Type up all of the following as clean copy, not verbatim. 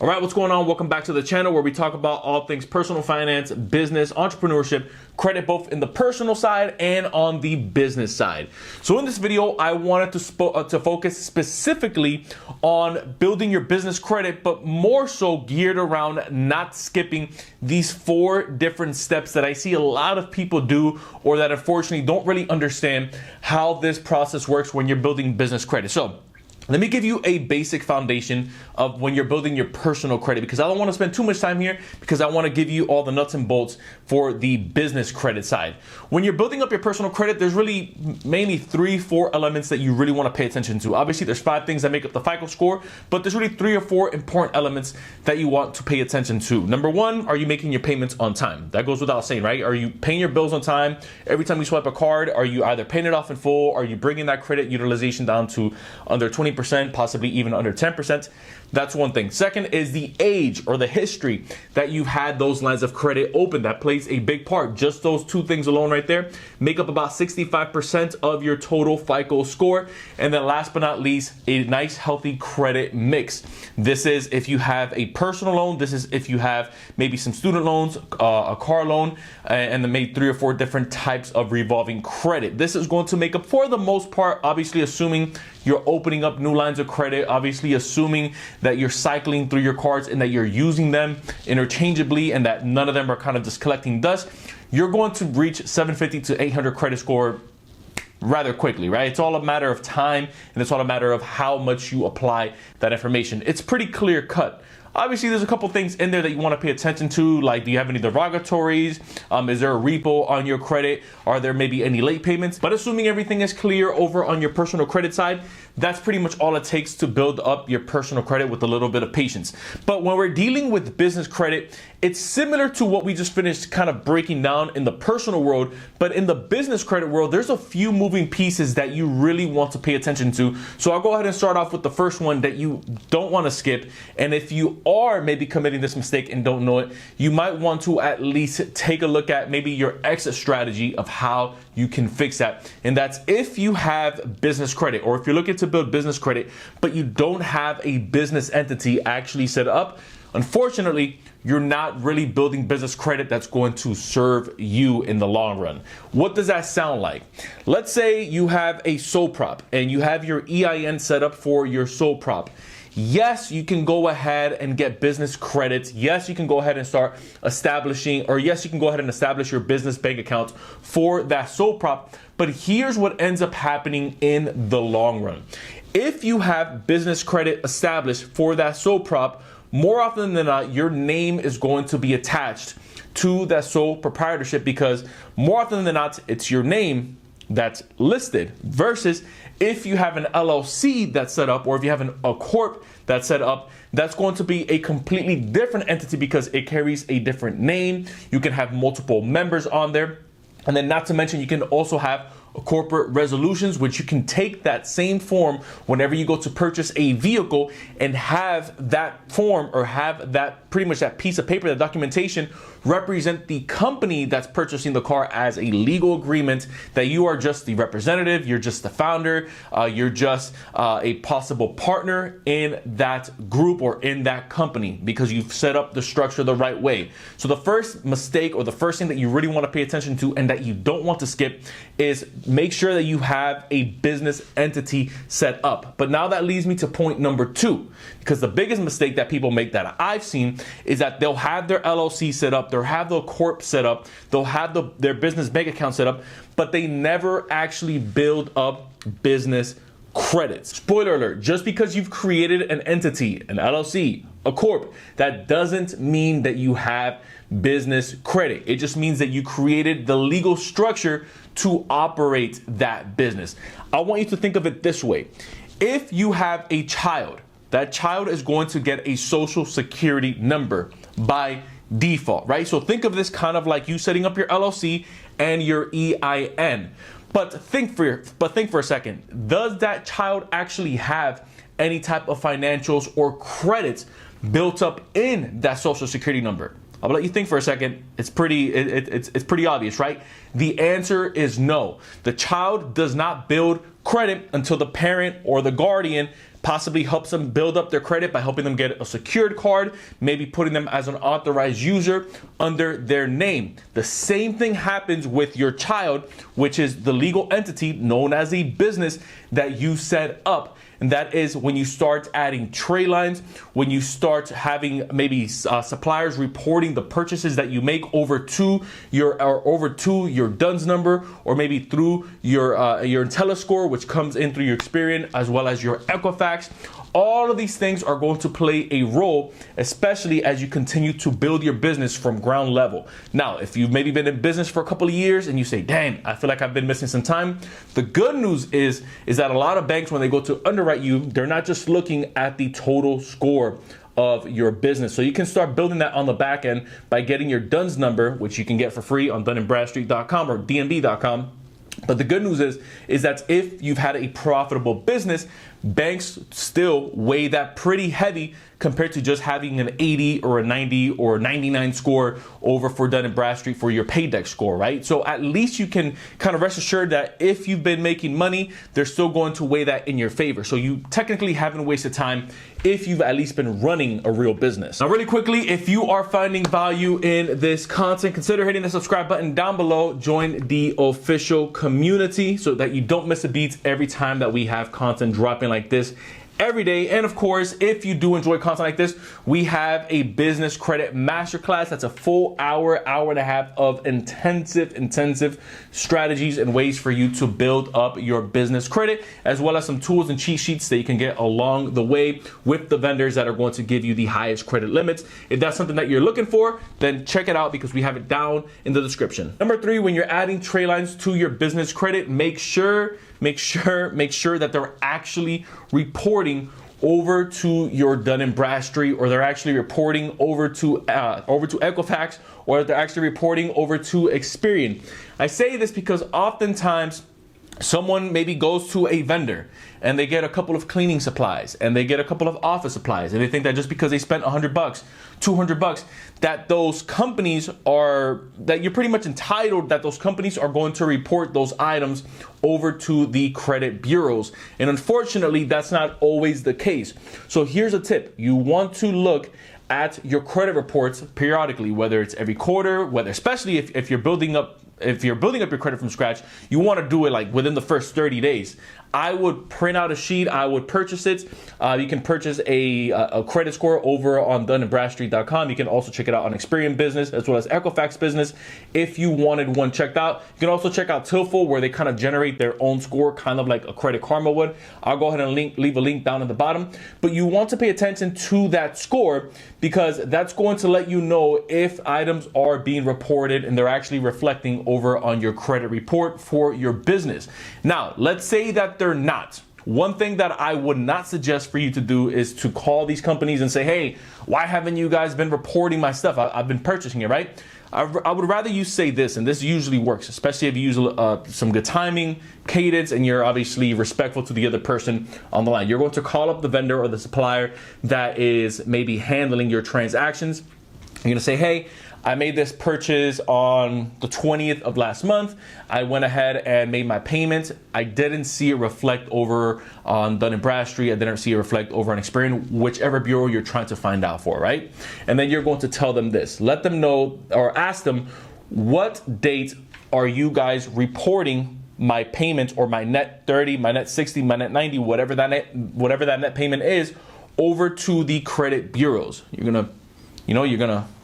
All right, what's going on? Welcome back to the channel where we talk about all things personal finance, business, entrepreneurship, credit, both in the personal side and on the business side. So in this video, I wanted to focus specifically on building your business credit, but more so geared around not skipping these 4 different steps that I see a lot of people do, or that unfortunately don't really understand how this process works when you're building business credit. So let me give you a basic foundation of when you're building your personal credit, because I don't want to spend too much time here, because I want to give you all the nuts and bolts for the business credit side. When you're building up your personal credit, there's really mainly 3-4 elements that you really want to pay attention to. Obviously, there's 5 things that make up the FICO score, but there's really 3 or 4 important elements that you want to pay attention to. Number 1, are you making your payments on time? That goes without saying, right? Are you paying your bills on time? Every time you swipe a card, are you either paying it off in full? Are you bringing that credit utilization down to under 20%, possibly even under 10%? That's one thing. Second is the age or the history that you've had those lines of credit open. That plays a big part. Just those 2 things alone right there make up about 65% of your total FICO score. And then last but not least, a nice healthy credit mix. This is if you have a personal loan. This is if you have maybe some student loans, a car loan, and then maybe 3 or 4 different types of revolving credit. This is going to make up, for the most part, obviously assuming you're opening up new lines of credit, obviously assuming that you're cycling through your cards and that you're using them interchangeably and that none of them are kind of just collecting dust, you're going to reach 750 to 800 credit score rather quickly, right? It's all a matter of time, and it's all a matter of how much you apply that information. It's pretty clear cut. Obviously, there's a couple things in there that you want to pay attention to, like do you have any derogatories? Is there a repo on your credit? Are there maybe any late payments? But assuming everything is clear over on your personal credit side, that's pretty much all it takes to build up your personal credit with a little bit of patience. But when we're dealing with business credit, it's similar to what we just finished kind of breaking down in the personal world, but in the business credit world, there's a few moving pieces that you really want to pay attention to. So I'll go ahead and start off with the first one that you don't want to skip. And if you are maybe committing this mistake and don't know it, you might want to at least take a look at maybe your exit strategy of how you can fix that. And that's if you have business credit, or if you're looking to build business credit, but you don't have a business entity actually set up. Unfortunately, you're not really building business credit that's going to serve you in the long run. What does that sound like? Let's say you have a sole prop and you have your EIN set up for your sole prop. Yes, you can go ahead and get business credits. Yes, you can go ahead and start establishing, or yes, you can go ahead and establish your business bank account for that sole prop. But here's what ends up happening in the long run. If you have business credit established for that sole prop, more often than not, your name is going to be attached to that sole proprietorship, because more often than not, it's your name that's listed, versus if you have an LLC that's set up, or if you have a corp that's set up, that's going to be a completely different entity because it carries a different name. You can have multiple members on there. And then not to mention, you can also have corporate resolutions, which you can take that same form whenever you go to purchase a vehicle and have that form, or have that pretty much that piece of paper, that documentation, represent the company that's purchasing the car as a legal agreement that you are just the representative, you're just the founder, you're just a possible partner in that group or in that company, because you've set up the structure the right way. So the first mistake, or the first thing that you really want to pay attention to and that you don't want to skip, is make sure that you have a business entity set up. But now that leads me to point number 2, because the biggest mistake that people make that I've seen is that they'll have their LLC set up, they'll have the corp set up, they'll have their business bank account set up, but they never actually build up business credits. Spoiler alert, just because you've created an entity, an LLC, a corp, that doesn't mean that you have business credit. It just means that you created the legal structure to operate that business. I want you to think of it this way. If you have a child, that child is going to get a social security number by default, right? So think of this kind of like you setting up your LLC and your EIN. But think for a second, does that child actually have any type of financials or credits built up in that social security number? I'll let you think for a second. It's pretty obvious, right? The answer is no. The child does not build credit until the parent or the guardian possibly helps them build up their credit by helping them get a secured card, maybe putting them as an authorized user under their name. The same thing happens with your child, which is the legal entity known as a business that you set up. And that is when you start adding trade lines, when you start having maybe suppliers reporting the purchases that you make over to your DUNS number, or maybe through your IntelliScore, which comes in through your Experian, as well as your Equifax. All of these things are going to play a role, especially as you continue to build your business from ground level. Now, if you've maybe been in business for a couple of years and you say, dang, I feel like I've been missing some time. The good news is that a lot of banks, when they go to underwrite you, they're not just looking at the total score of your business. So you can start building that on the back end by getting your DUNS number, which you can get for free on DunandBradstreet.com or DNB.com. But the good news is that if you've had a profitable business, banks still weigh that pretty heavy compared to just having an 80 or a 90 or 99 score over for Dun & Bradstreet for your paydex score, right? So at least you can kind of rest assured that if you've been making money, they're still going to weigh that in your favor. So you technically haven't wasted time if you've at least been running a real business. Now, really quickly, if you are finding value in this content, consider hitting the subscribe button down below. Join the official community so that you don't miss a beat every time that we have content dropping like this every day. And of course, if you do enjoy content like this, we have a business credit masterclass. That's a full hour and a half of intensive strategies and ways for you to build up your business credit, as well as some tools and cheat sheets that you can get along the way with the vendors that are going to give you the highest credit limits. If that's something that you're looking for, then check it out because we have it down in the description. Number 3, when you're adding trade lines to your business credit, make sure that they're actually reporting over to your Dun & Bradstreet, or they're actually reporting over to Equifax, or they're actually reporting over to Experian. I say this because oftentimes someone maybe goes to a vendor and they get a couple of cleaning supplies and they get a couple of office supplies, and they think that just because they spent $100, $200, that those companies that you're pretty much entitled, that those companies are going to report those items over to the credit bureaus. And unfortunately, that's not always the case. So here's a tip. You want to look at your credit reports periodically, whether it's every quarter, especially if you're building up your credit from scratch, you want to do it like within the first 30 days. I would print out a sheet. I would purchase it. You can purchase a credit score over on DunandBradstreet.com. You can also check it out on Experian Business as well as Equifax Business if you wanted one checked out. You can also check out Tilful, where they kind of generate their own score, kind of like a Credit Karma would. I'll go ahead and leave a link down at the bottom. But you want to pay attention to that score because that's going to let you know if items are being reported and they're actually reflecting over on your credit report for your business. Now, let's say that they're not. One thing that I would not suggest for you to do is to call these companies and say, hey, why haven't you guys been reporting my stuff? I've been purchasing it, right? I would rather you say this, and this usually works, especially if you use some good timing, cadence, and you're obviously respectful to the other person on the line. You're going to call up the vendor or the supplier that is maybe handling your transactions. You're going to say, hey, I made this purchase on the 20th of last month. I went ahead and made my payment. I didn't see it reflect over on Dun & Bradstreet. I didn't see it reflect over on Experian, whichever bureau you're trying to find out for, right? And then you're going to tell them this. Let them know, or ask them, what date are you guys reporting my payment, or my net 30, my net 60, my net 90, whatever that net payment is, over to the credit bureaus. You're gonna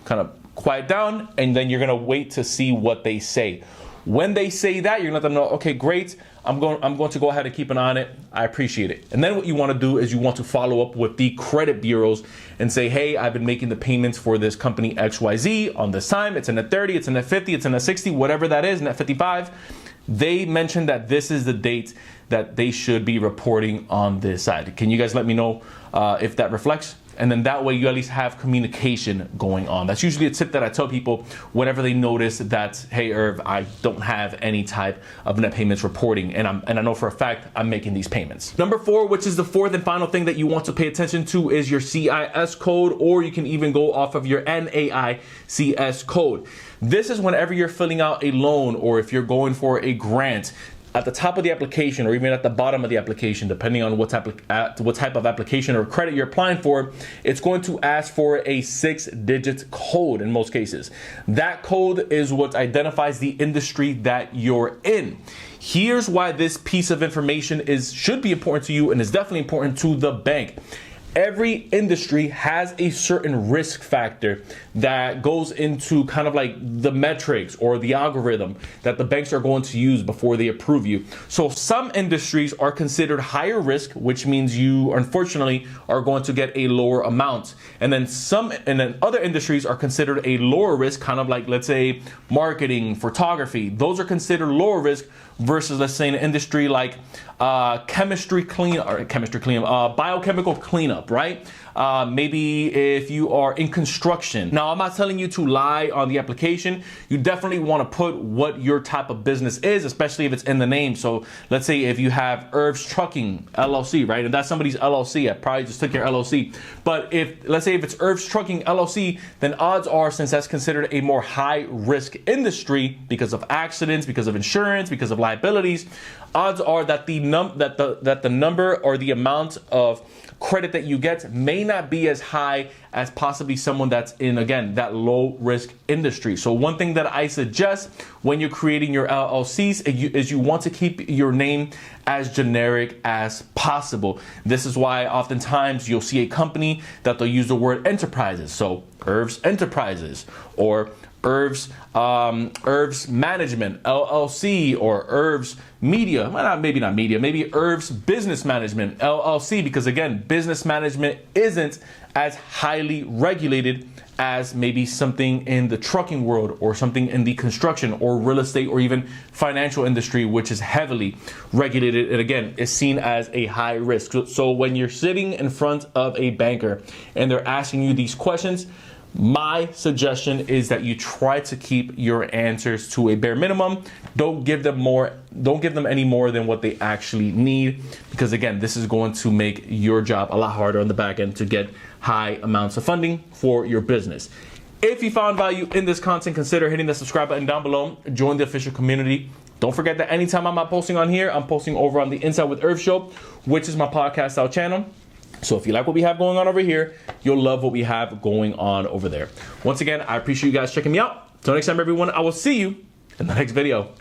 kind of quiet down, and then you're gonna wait to see what they say. When they say that, you're gonna let them know, okay, great, I'm going to go ahead and keep an eye on it. I appreciate it. And then what you want to do is you want to follow up with the credit bureaus and say, hey, I've been making the payments for this company XYZ on this time. It's in net 30, it's in net 50, it's in net 60, whatever that is, net 55. They mentioned that this is the date that they should be reporting on this side. Can you guys let me know if that reflects? And then that way you at least have communication going on. That's usually a tip that I tell people whenever they notice that, hey, Irv, I don't have any type of net payments reporting, and I know for a fact I'm making these payments. Number 4, which is the fourth and final thing that you want to pay attention to, is your CIS code, or you can even go off of your NAICS code. This is whenever you're filling out a loan, or if you're going for a grant. at the top of the application or even at the bottom of the application, depending on what type of application or credit you're applying for, it's going to ask for a 6-digit code in most cases. That code is what identifies the industry that you're in. Here's why this piece of information should be important to you and is definitely important to the bank. Every industry has a certain risk factor that goes into kind of like the metrics or the algorithm that the banks are going to use before they approve you. So some industries are considered higher risk, which means you unfortunately are going to get a lower amount. And then other industries are considered a lower risk, kind of like, let's say, marketing, photography. Those are considered lower risk versus, let's say, an industry like biochemical cleanup, right? Maybe if you are in construction. Now, I'm not telling you to lie on the application. You definitely want to put what your type of business is, especially if it's in the name. So let's say if you have Irv's Trucking LLC, right? And that's somebody's LLC. I probably just took your LLC. But let's say if it's Irv's Trucking LLC, then odds are, since that's considered a more high risk industry because of accidents, because of insurance, because of liabilities, odds are that the number or the amount of credit that you get may not be as high as possibly someone that's in, again, that low risk industry. So one thing that I suggest when you're creating your LLCs is you want to keep your name as generic as possible. This is why oftentimes you'll see a company that they'll use the word enterprises. So Irv's Enterprises, or Irv's Management LLC, or Irv's Media, well, maybe not Media, maybe Irv's Business Management LLC, because again, business management isn't as highly regulated as maybe something in the trucking world or something in the construction or real estate or even financial industry, which is heavily regulated and again is seen as a high risk. So when you're sitting in front of a banker and they're asking you these questions, my suggestion is that you try to keep your answers to a bare minimum. Don't give them any more than what they actually need, because again, this is going to make your job a lot harder on the back end to get high amounts of funding for your business. If you found value in this content, consider hitting the subscribe button down below. Join the official community. Don't forget that anytime I'm not posting on here, I'm posting over on the Inside with Irv show, which is my podcast style channel. So if you like what we have going on over here, you'll love what we have going on over there. Once again, I appreciate you guys checking me out. Till next time, everyone, I will see you in the next video.